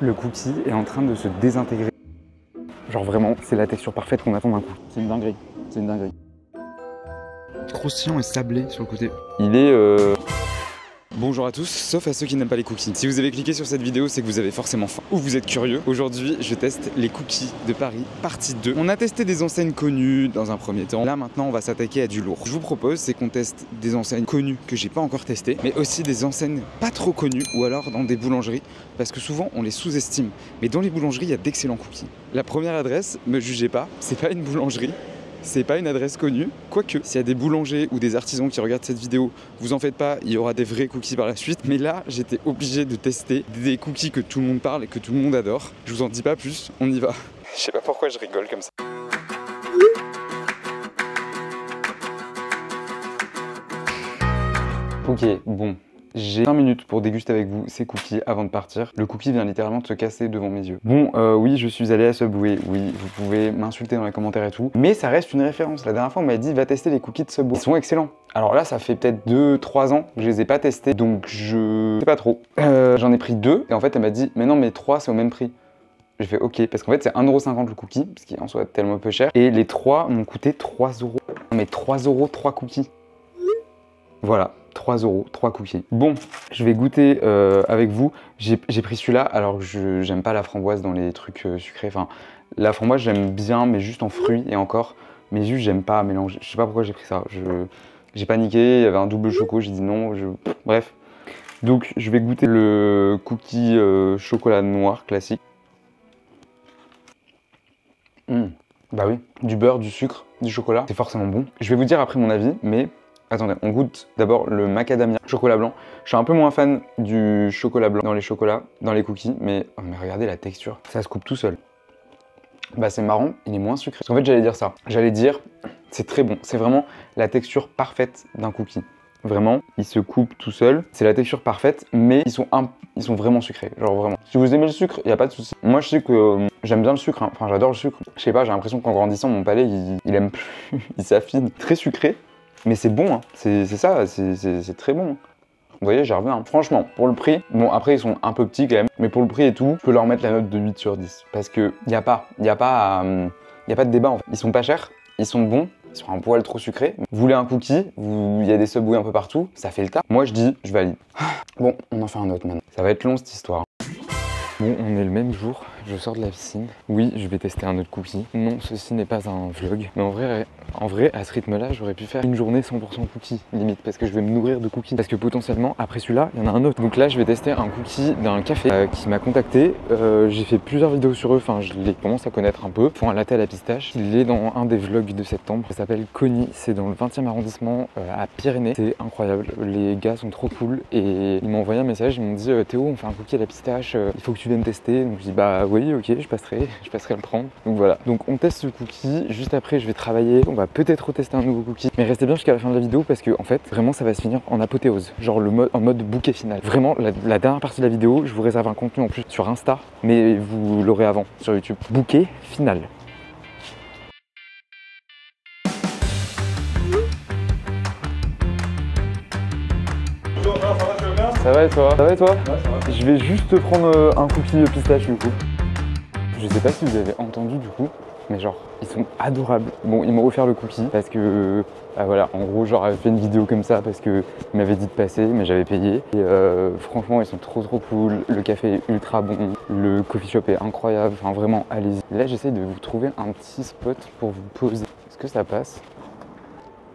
Le cookie est en train de se désintégrer. Genre vraiment, c'est la texture parfaite qu'on attend d'un coup. C'est une dinguerie, c'est une dinguerie. Croustillant et sablé sur le côté. Il est Bonjour à tous, sauf à ceux qui n'aiment pas les cookies. Si vous avez cliqué sur cette vidéo, c'est que vous avez forcément faim ou vous êtes curieux. Aujourd'hui, je teste les cookies de Paris, partie 2. On a testé des enseignes connues dans un premier temps. Là, maintenant, on va s'attaquer à du lourd. Je vous propose, c'est qu'on teste des enseignes connues que j'ai pas encore testées, mais aussi des enseignes pas trop connues ou alors dans des boulangeries, parce que souvent, on les sous-estime. Mais dans les boulangeries, il y a d'excellents cookies. La première adresse, me jugez pas, c'est pas une boulangerie. C'est pas une adresse connue, quoique s'il y a des boulangers ou des artisans qui regardent cette vidéo, vous en faites pas, il y aura des vrais cookies par la suite. Mais là, j'étais obligé de tester des cookies que tout le monde parle et que tout le monde adore. Je vous en dis pas plus, on y va. Je sais pas pourquoi je rigole comme ça. Ok, bon. J'ai 5 minutes pour déguster avec vous ces cookies avant de partir. Le cookie vient littéralement de se casser devant mes yeux. Bon, oui, je suis allé à Subway. Oui, vous pouvez m'insulter dans les commentaires et tout. Mais ça reste une référence. La dernière fois, on m'a dit, va tester les cookies de Subway. Ils sont excellents. Alors là, ça fait peut-être 2-3 ans que je les ai pas testés. Donc je sais pas trop. J'en ai pris 2. Et en fait, elle m'a dit, mais non, mais 3, c'est au même prix. J'ai fait ok, parce qu'en fait, c'est 1,50 € le cookie, ce qui en soit tellement peu cher. Et les 3 m'ont coûté 3 €. Mais 3 €, 3 cookies. Voilà. 3 €, 3 cookies. Bon, je vais goûter avec vous. J'ai pris celui-là, alors que j'aime pas la framboise dans les trucs sucrés. Enfin, la framboise, j'aime bien, mais juste en fruits et encore. Mais juste, j'aime pas mélanger. Je sais pas pourquoi j'ai pris ça. J'ai paniqué, il y avait un double choco, j'ai dit non. Bref. Donc, je vais goûter le cookie chocolat noir classique. Bah oui, du beurre, du sucre, du chocolat, c'est forcément bon. Je vais vous dire après mon avis, mais attendez, on goûte d'abord le macadamia chocolat blanc. Je suis un peu moins fan du chocolat blanc dans les chocolats, dans les cookies, mais regardez la texture, ça se coupe tout seul. Bah c'est marrant, il est moins sucré. Parce qu'en fait j'allais dire ça, j'allais dire c'est très bon, c'est vraiment la texture parfaite d'un cookie. Vraiment, il se coupe tout seul, c'est la texture parfaite, mais ils sont vraiment sucrés, genre vraiment. Si vous aimez le sucre, il n'y a pas de souci. Moi je sais que j'aime bien le sucre, hein. Enfin j'adore le sucre. Je sais pas, j'ai l'impression qu'en grandissant mon palais il aime plus, il s'affine. Très sucré. Mais c'est bon, hein. C'est ça, c'est très bon. Vous voyez, j'y reviens. Franchement, pour le prix, bon après ils sont un peu petits quand même, mais pour le prix et tout, je peux leur mettre la note de 8 sur 10. Parce que y a pas de débat en fait. Ils sont pas chers, ils sont bons, ils sont un poil trop sucrés. Vous voulez un cookie, il y a des Subway un peu partout, ça fait le tas. Moi je dis, je valide. Bon, on en fait un autre maintenant. Ça va être long cette histoire. Bon, on est le même jour, je sors de la piscine. Oui, je vais tester un autre cookie. Non, ceci n'est pas un vlog. Mais en vrai, à ce rythme-là, j'aurais pu faire une journée 100% cookies, limite. Parce que je vais me nourrir de cookies. Parce que potentiellement, après celui-là, il y en a un autre. Donc là, je vais tester un cookie d'un café qui m'a contacté. J'ai fait plusieurs vidéos sur eux, enfin, je les commence à connaître un peu. Ils font un latte à la pistache. Il est dans un des vlogs de septembre. Ça s'appelle Connie, c'est dans le 20e arrondissement à Pyrénées. C'est incroyable. Les gars sont trop cool. Et ils m'ont envoyé un message, ils m'ont dit Théo, on fait un cookie à la pistache, il faut que tu viennes tester. Donc je dis bah oui, ok, je passerai le prendre. Donc voilà. Donc on teste ce cookie. Juste après, je vais travailler. On va peut-être retester un nouveau cookie. Mais restez bien jusqu'à la fin de la vidéo parce que en fait, vraiment, ça va se finir en apothéose. Genre en mode bouquet final. Vraiment, la dernière partie de la vidéo, je vous réserve un contenu en plus sur Insta, mais vous l'aurez avant sur YouTube. Bouquet final. Ça va et toi? Ça va et toi? Ouais, ça va. Je vais juste prendre un cookie pistache du coup. Je sais pas si vous avez entendu du coup, mais genre ils sont adorables. Bon, ils m'ont offert le cookie parce que voilà, en gros genre j'avais fait une vidéo comme ça parce que ils m'avaient dit de passer, mais j'avais payé. Et franchement ils sont trop cool. Le café est ultra bon, le coffee shop est incroyable. Enfin vraiment, allez-y. Là j'essaie de vous trouver un petit spot pour vous poser. Est-ce que ça passe?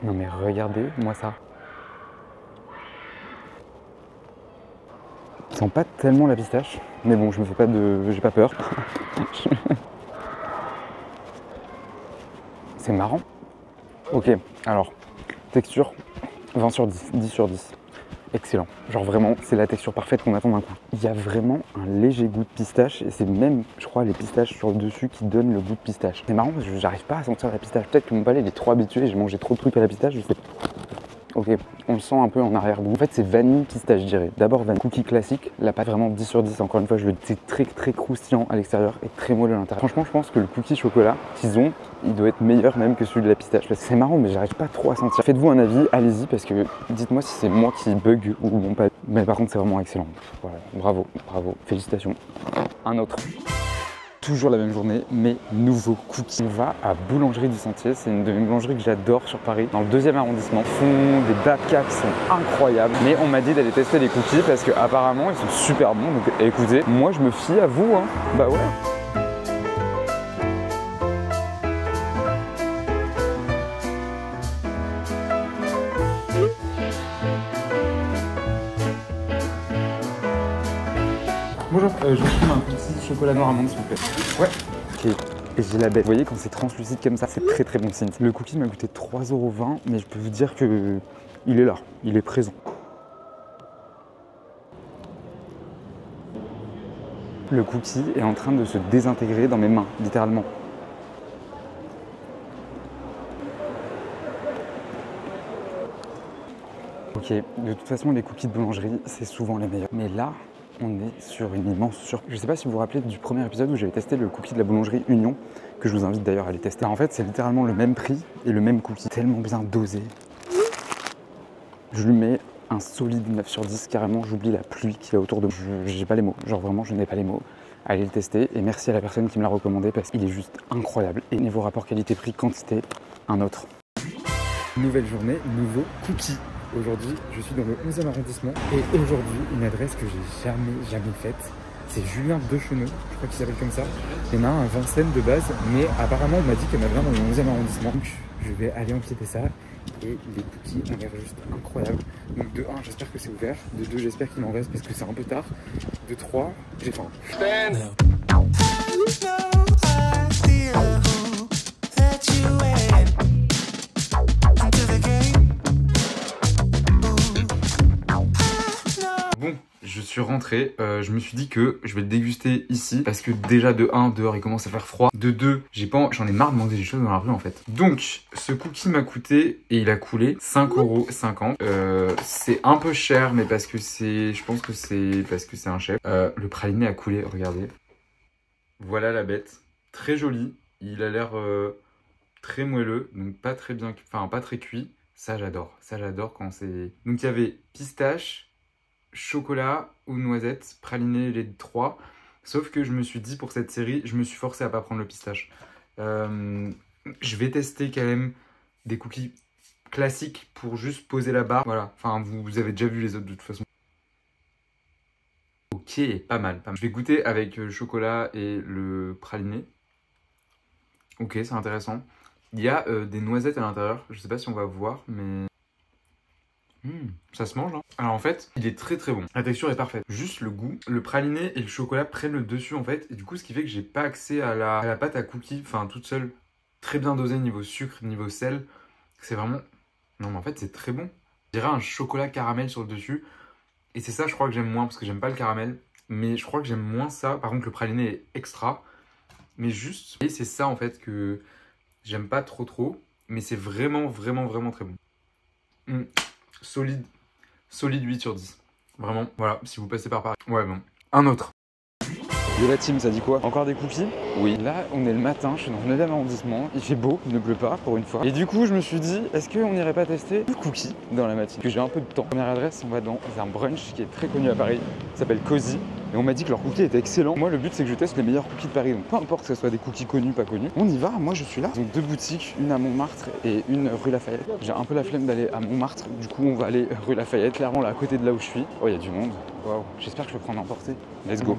Non mais regardez moi ça. Ils sentent pas tellement la pistache, mais bon, je me fais pas j'ai pas peur. C'est marrant. Ok, alors, texture, 20 sur 10, 10 sur 10. Excellent. Genre vraiment, c'est la texture parfaite qu'on attend d'un coup. Il y a vraiment un léger goût de pistache, et c'est même, je crois, les pistaches sur le dessus qui donnent le goût de pistache. C'est marrant parce que j'arrive pas à sentir la pistache. Peut-être que mon palais il est trop habitué, j'ai mangé trop de trucs à la pistache, je sais pas. Ok, on le sent un peu en arrière-goût. En fait, c'est vanille pistache, je dirais. D'abord, vanille cookie classique. La pâte vraiment 10 sur 10. Encore une fois, c'est très croustillant à l'extérieur et très moelleux à l'intérieur. Franchement, je pense que le cookie chocolat qu'ils ont, il doit être meilleur même que celui de la pistache. Parce que c'est marrant, mais j'arrive pas trop à sentir. Faites-vous un avis, allez-y, parce que dites-moi si c'est moi qui bug ou mon palais. Mais par contre, c'est vraiment excellent. Voilà, bravo, félicitations. Un autre. Toujours la même journée, mais nouveau cookie. On va à Boulangerie du Sentier, c'est une de mes boulangeries que j'adore sur Paris, dans le 2e arrondissement. Ils font des babkas qui sont incroyables, mais on m'a dit d'aller tester les cookies parce qu'apparemment ils sont super bons. Donc écoutez, moi je me fie à vous, hein. Bah ouais. Bonjour, je vous prends un petit chocolat noir amande s'il vous plaît. Ouais. Ok. Et j'ai la bête. Vous voyez quand c'est translucide comme ça, c'est très bon signe. Le cookie m'a coûté 3,20 €, mais je peux vous dire que il est là, il est présent. Le cookie est en train de se désintégrer dans mes mains, littéralement. Ok, de toute façon les cookies de boulangerie, c'est souvent les meilleurs. Mais là, on est sur une immense surprise. Je ne sais pas si vous vous rappelez du premier épisode où j'avais testé le cookie de la boulangerie Union, que je vous invite d'ailleurs à aller tester. En fait, c'est littéralement le même prix et le même cookie, tellement bien dosé. Je lui mets un solide 9 sur 10, carrément, j'oublie la pluie qu'il y a autour de moi. J'ai pas les mots, genre vraiment, je n'ai pas les mots. Allez le tester et merci à la personne qui me l'a recommandé parce qu'il est juste incroyable. Et niveau rapport qualité-prix, quantité, un autre. Nouvelle journée, nouveau cookie. Aujourd'hui, je suis dans le 11e arrondissement et aujourd'hui, une adresse que j'ai jamais faite. C'est Julien Dechenaux, je crois qu'il s'appelle comme ça. Il y en a un à Vincennes de base, mais apparemment, on m'a dit qu'il y en avait un dans le 11e arrondissement. Donc, je vais aller empiéter ça et les cookies ont l'air juste incroyables. Donc, de 1, j'espère que c'est ouvert. De 2, j'espère qu'il m'en reste parce que c'est un peu tard. De 3, j'ai faim. Bon, je suis rentré, je me suis dit que je vais le déguster ici parce que déjà de 1, dehors il commence à faire froid. De 2, j'en ai marre de manger des choses dans la rue en fait. Donc, ce cookie m'a coûté, et il a coulé, 5,50 €. C'est un peu cher, mais parce que je pense que c'est parce que c'est un chef. Le praliné a coulé, regardez. Voilà la bête, très joli. Il a l'air très moelleux, donc pas très bien, enfin pas très cuit. Ça j'adore quand c'est... Donc il y avait pistache, chocolat ou noisette, praliné les 3. Sauf que je me suis dit pour cette série, je me suis forcé à pas prendre le pistache. Je vais tester quand même des cookies classiques pour juste poser la barre. Voilà, enfin vous avez déjà vu les autres de toute façon. Ok, pas mal. Je vais goûter avec le chocolat et le praliné. Ok, c'est intéressant. Il y a des noisettes à l'intérieur. Je sais pas si on va voir, mais... ça se mange, hein. Alors en fait, il est très bon. La texture est parfaite. Juste le goût, le praliné et le chocolat prennent le dessus en fait. Et du coup, ce qui fait que j'ai pas accès à la pâte à cookies, enfin toute seule. Très bien dosée niveau sucre, niveau sel. C'est vraiment... Non mais en fait, c'est très bon. Je dirais un chocolat caramel sur le dessus. Et c'est ça, je crois que j'aime moins parce que j'aime pas le caramel. Mais je crois que j'aime moins ça. Par contre, le praliné est extra. Mais juste... Et c'est ça en fait que j'aime pas trop. Mais c'est vraiment très bon. Solide 8 sur 10. Vraiment, voilà, si vous passez par Paris. Ouais, bon. Un autre. De la team, ça dit quoi? Encore des cookies? Oui. Là, on est le matin, je suis dans le 9e arrondissement. Il fait beau, il ne pleut pas pour une fois. Et du coup, je me suis dit, est-ce qu'on n'irait pas tester le cookie dans la matinée? Parce que j'ai un peu de temps. Première adresse, on va dans un brunch qui est très connu à Paris. Ça s'appelle Cozy. Et on m'a dit que leur cookie était excellent. Moi, le but, c'est que je teste les meilleurs cookies de Paris. Donc, peu importe que ce soit des cookies connus, pas connus. On y va, moi, je suis là. Donc, 2 boutiques, une à Montmartre et une rue Lafayette. J'ai un peu la flemme d'aller à Montmartre. Du coup, on va aller rue Lafayette, clairement là à côté de là où je suis. Oh, il y a du monde. Waouh. J'espère que je peux prendre emporter. Let's go.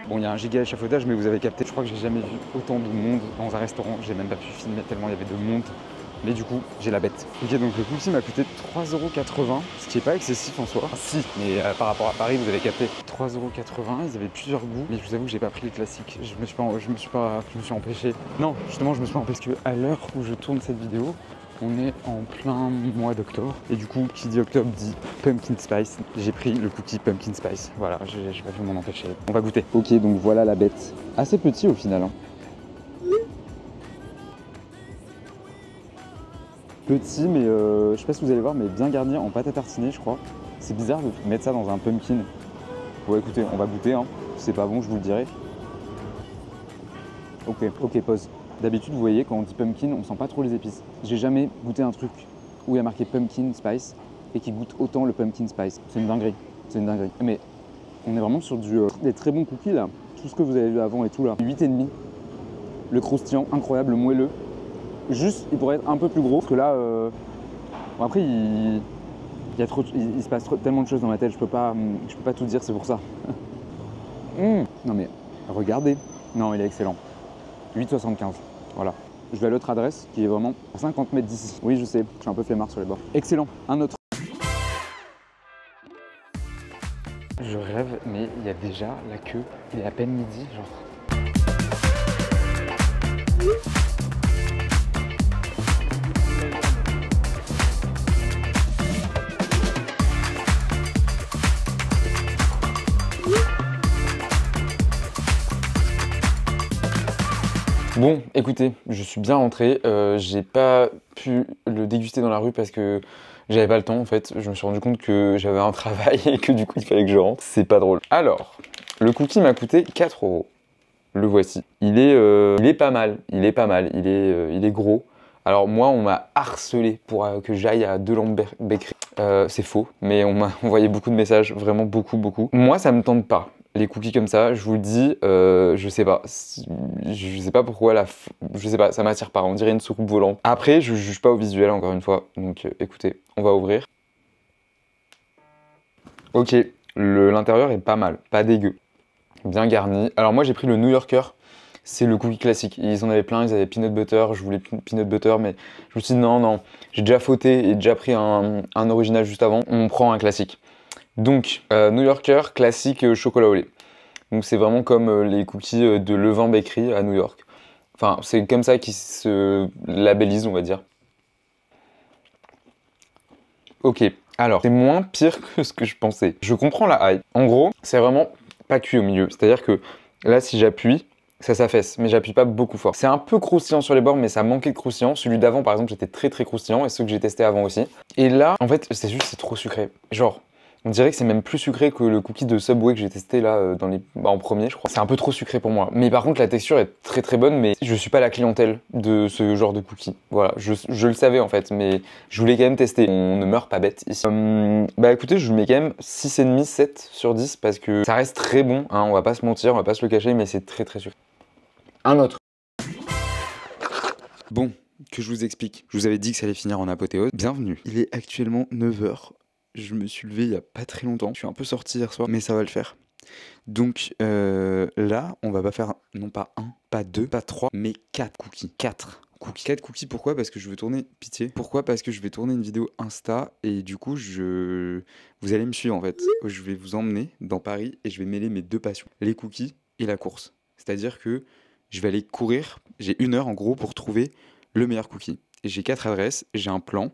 Bon, il y a un giga échafaudage, mais vous avez capté. Je crois que j'ai jamais vu autant de monde dans un restaurant. J'ai même pas pu filmer tellement il y avait de monde. Mais du coup, j'ai la bête. Ok, donc le cookie m'a coûté 3,80 €, ce qui est pas excessif en soi. Si, mais par rapport à Paris, vous avez capté. 3,80 €, ils avaient plusieurs goûts. Mais je vous avoue que j'ai pas pris les classiques. Je me suis empêché. Non, justement, je me suis empêché parce qu'à l'heure où je tourne cette vidéo, on est en plein mois d'octobre. Et du coup, qui dit octobre dit pumpkin spice. J'ai pris le cookie pumpkin spice. Voilà, j'ai pas pu m'en empêcher. On va goûter. Ok, donc voilà la bête. Assez petit au final, hein. Petit, mais je sais pas si vous allez voir, mais bien garni en pâte à tartiner, je crois. C'est bizarre de mettre ça dans un pumpkin. Bon, écoutez, on va goûter, hein. Si c'est pas bon, je vous le dirai. Ok, pause. D'habitude, vous voyez, quand on dit pumpkin, on sent pas trop les épices. J'ai jamais goûté un truc où il y a marqué pumpkin spice et qui goûte autant le pumpkin spice. C'est une dinguerie, c'est une dinguerie. Mais on est vraiment sur des très bons cookies là. Tout ce que vous avez vu avant et tout là. 8,5. Le croustillant, incroyable, le moelleux. Juste, il pourrait être un peu plus gros parce que là, bon, après, il se passe tellement de choses dans ma tête, je peux pas tout dire, c'est pour ça. Non mais, regardez. Non, il est excellent. 8,75, voilà. Je vais à l'autre adresse qui est vraiment à 50 mètres d'ici. Oui, je sais, je suis un peu flemmard sur les bords. Excellent, un autre. Je rêve, mais il y a déjà la queue. Il est à peine midi, genre. Bon, écoutez, je suis bien rentré. J'ai pas pu le déguster dans la rue parce que j'avais pas le temps en fait. Je me suis rendu compte que j'avais un travail et que du coup il fallait que je rentre. C'est pas drôle. Alors, le cookie m'a coûté 4 €. Le voici. Il est pas mal. Il est gros. Alors moi, on m'a harcelé pour que j'aille à Delambre Bakery. C'est faux, mais on m'a envoyé beaucoup de messages, vraiment beaucoup. Moi, ça me tente pas. Les cookies comme ça, je vous le dis, je sais pas. Je sais pas pourquoi, je sais pas, ça m'attire pas. On dirait une soucoupe volante. Après, je juge pas au visuel, encore une fois. Donc écoutez, on va ouvrir. Ok, l'intérieur est pas mal, pas dégueu. Bien garni. Alors moi, j'ai pris le New Yorker. C'est le cookie classique. Ils en avaient plein, ils avaient peanut butter. Je voulais peanut butter, mais je me suis dit non, j'ai déjà fauté et déjà pris un original juste avant. On prend un classique. Donc, New Yorker classique chocolat au lait. Donc c'est vraiment comme les cookies de Levain Bakery à New York. Enfin, c'est comme ça qu'ils se labellisent, on va dire. Ok, alors, c'est moins pire que ce que je pensais. Je comprends la hype. En gros, c'est vraiment pas cuit au milieu. C'est-à-dire que là, si j'appuie, ça s'affaisse, mais j'appuie pas beaucoup fort. C'est un peu croustillant sur les bords, mais ça manquait de croustillant. Celui d'avant, par exemple, j'étais très croustillant, et ceux que j'ai testé avant aussi. Et là, en fait, c'est trop sucré. Genre, on dirait que c'est même plus sucré que le cookie de Subway que j'ai testé là en premier, je crois. C'est un peu trop sucré pour moi. Mais par contre, la texture est très bonne, mais je suis pas la clientèle de ce genre de cookie. Voilà, je le savais en fait, mais je voulais quand même tester. On ne meurt pas bête ici. Bah écoutez, je mets quand même 6,5, 7 sur 10 parce que ça reste très bon, hein, on va pas se mentir, on va pas se le cacher, mais c'est très sucré. Un autre. Bon, que je vous explique. Je vous avais dit que ça allait finir en apothéose. Bienvenue. Il est actuellement 9 h. Je me suis levé il y a pas très longtemps. Je suis un peu sorti hier soir, mais ça va le faire. Donc là, on va pas faire non pas 1, pas 2, pas 3, mais 4 cookies. 4 cookies. 4 cookies, pourquoi? Parce que je veux tourner... Pitié. Pourquoi? Parce que je vais tourner une vidéo Insta et du coup, vous allez me suivre en fait. Je vais vous emmener dans Paris et je vais mêler mes deux passions. Les cookies et la course. C'est-à-dire que je vais aller courir. J'ai 1 heure en gros pour trouver le meilleur cookie. Et j'ai 4 adresses, j'ai un plan.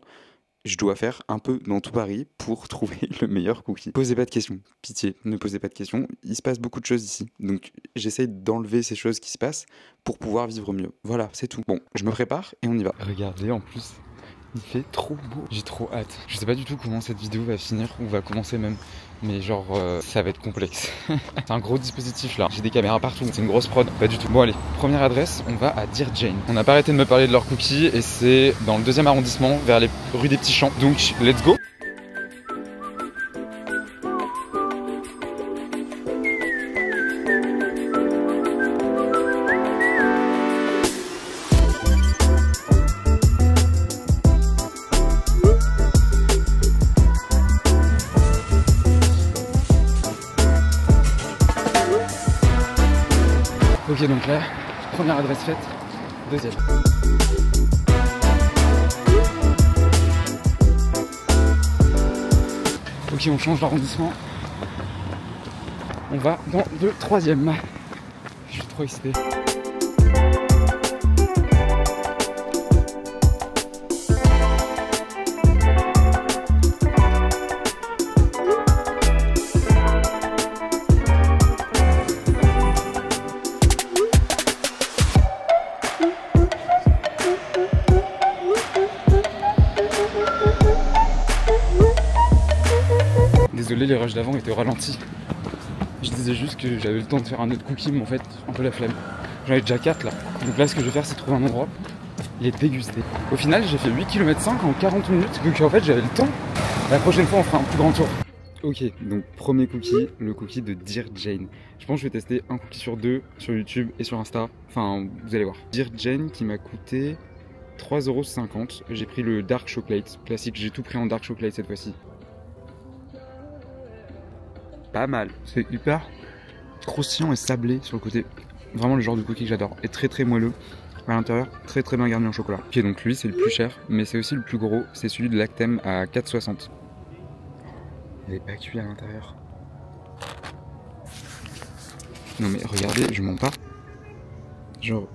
Je dois faire un peu dans tout Paris pour trouver le meilleur cookie. Posez pas de questions, pitié, ne posez pas de questions. Il se passe beaucoup de choses ici. Donc j'essaye d'enlever ces choses qui se passent pour pouvoir vivre mieux. Voilà, c'est tout. Bon, je me prépare et on y va. Regardez, en plus, il fait trop beau. J'ai trop hâte. Je sais pas du tout comment cette vidéo va finir ou va commencer même. Mais genre, ça va être complexe. C'est un gros dispositif là. J'ai des caméras partout. C'est une grosse prod. Pas du tout. Bon allez, première adresse, on va à Dear Jane. On n'a pas arrêté de me parler de leurs cookies et c'est dans le 2e arrondissement, vers les rues des Petits Champs. Donc, let's go. Ok, donc là, première adresse faite, 2e. Ok, on change d'arrondissement. On va dans le 3e. Je suis trop excité. désolé, les rushs d'avant étaient au ralenti. Je disais juste que j'avais le temps de faire un autre cookie, mais en fait, un peu la flemme. J'en ai déjà 4 là. Donc là, ce que je vais faire, c'est trouver un endroit. Il est dégusté. Au final, j'ai fait 8 km 5 en 40 minutes, donc en fait, j'avais le temps. La prochaine fois, on fera un plus grand tour. Ok, donc premier cookie, le cookie de Dear Jane. Je pense que je vais tester un cookie sur 2 sur YouTube et sur Insta. Enfin, vous allez voir. Dear Jane qui m'a coûté 3,50 €. J'ai pris le Dark Chocolate classique. J'ai tout pris en Dark Chocolate cette fois-ci. Pas mal. C'est hyper croustillant et sablé sur le côté. Vraiment le genre de cookie que j'adore. Et très très moelleux. À l'intérieur, très très bien garni en chocolat. Ok, donc lui c'est le plus cher, mais c'est aussi le plus gros. C'est celui de Lactem à 4,60 €. Il est pas cuit à l'intérieur. Non mais regardez, je mens pas. Genre...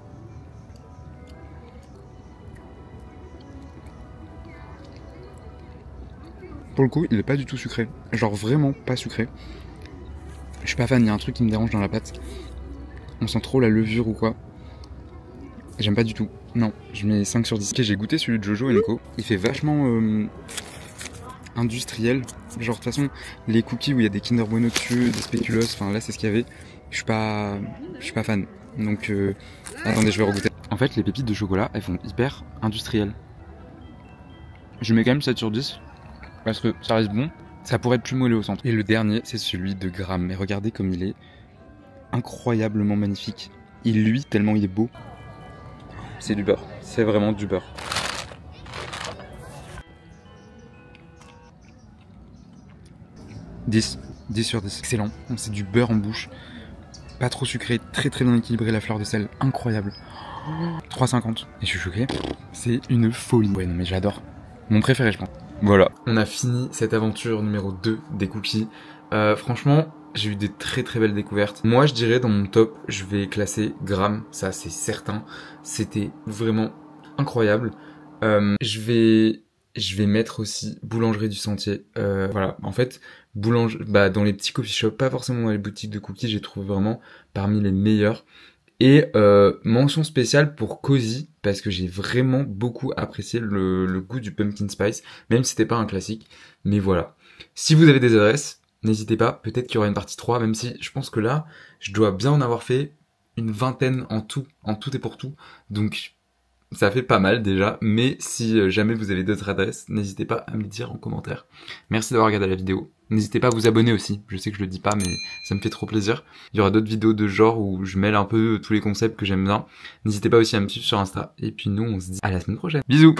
Pour le coup, il est pas du tout sucré. Genre vraiment pas sucré. Je suis pas fan, il y a un truc qui me dérange dans la pâte. On sent trop la levure ou quoi. J'aime pas du tout. Non, je mets 5 sur 10. Ok, j'ai goûté celui de Jojo Co. Il fait vachement industriel. Genre de toute façon, les cookies où il y a des Kinder Bueno dessus, des spéculoos, enfin là c'est ce qu'il y avait. Je suis pas fan. Donc attendez, je vais regoûter. En fait, les pépites de chocolat, elles font hyper industrielles. Je mets quand même 7 sur 10 parce que ça reste bon. Ça pourrait être plus moelleux au centre. Et le dernier, c'est celui de Gramme. Mais regardez comme il est incroyablement magnifique. Il luit tellement il est beau. C'est du beurre. C'est vraiment du beurre. « 10 sur 10. Excellent. C'est du beurre en bouche. Pas trop sucré. Très très bien équilibré. La fleur de sel. Incroyable. 3,50. Et je suis choqué. C'est une folie. Ouais, non mais j'adore. Mon préféré, je pense. Voilà. On a fini cette aventure numéro 2 des cookies. Franchement, j'ai eu des très très belles découvertes. Moi, je dirais dans mon top, je vais classer Gramme. Ça, c'est certain. C'était vraiment incroyable. Je vais mettre aussi Boulangerie du Sentier. Voilà, en fait, dans les petits coffee shops, pas forcément dans les boutiques de cookies, j'ai trouvé vraiment parmi les meilleurs. Et mention spéciale pour Cozy, parce que j'ai vraiment beaucoup apprécié le goût du pumpkin spice, même si c'était pas un classique. Mais voilà. Si vous avez des adresses, n'hésitez pas, peut-être qu'il y aura une partie 3, même si je pense que là, je dois bien en avoir fait une vingtaine en tout et pour tout. Donc ça fait pas mal déjà, mais si jamais vous avez d'autres adresses, n'hésitez pas à me le dire en commentaire. Merci d'avoir regardé la vidéo. N'hésitez pas à vous abonner aussi, je sais que je le dis pas, mais ça me fait trop plaisir. Il y aura d'autres vidéos de genre où je mêle un peu tous les concepts que j'aime bien. N'hésitez pas aussi à me suivre sur Insta, et puis nous on se dit à la semaine prochaine. Bisous!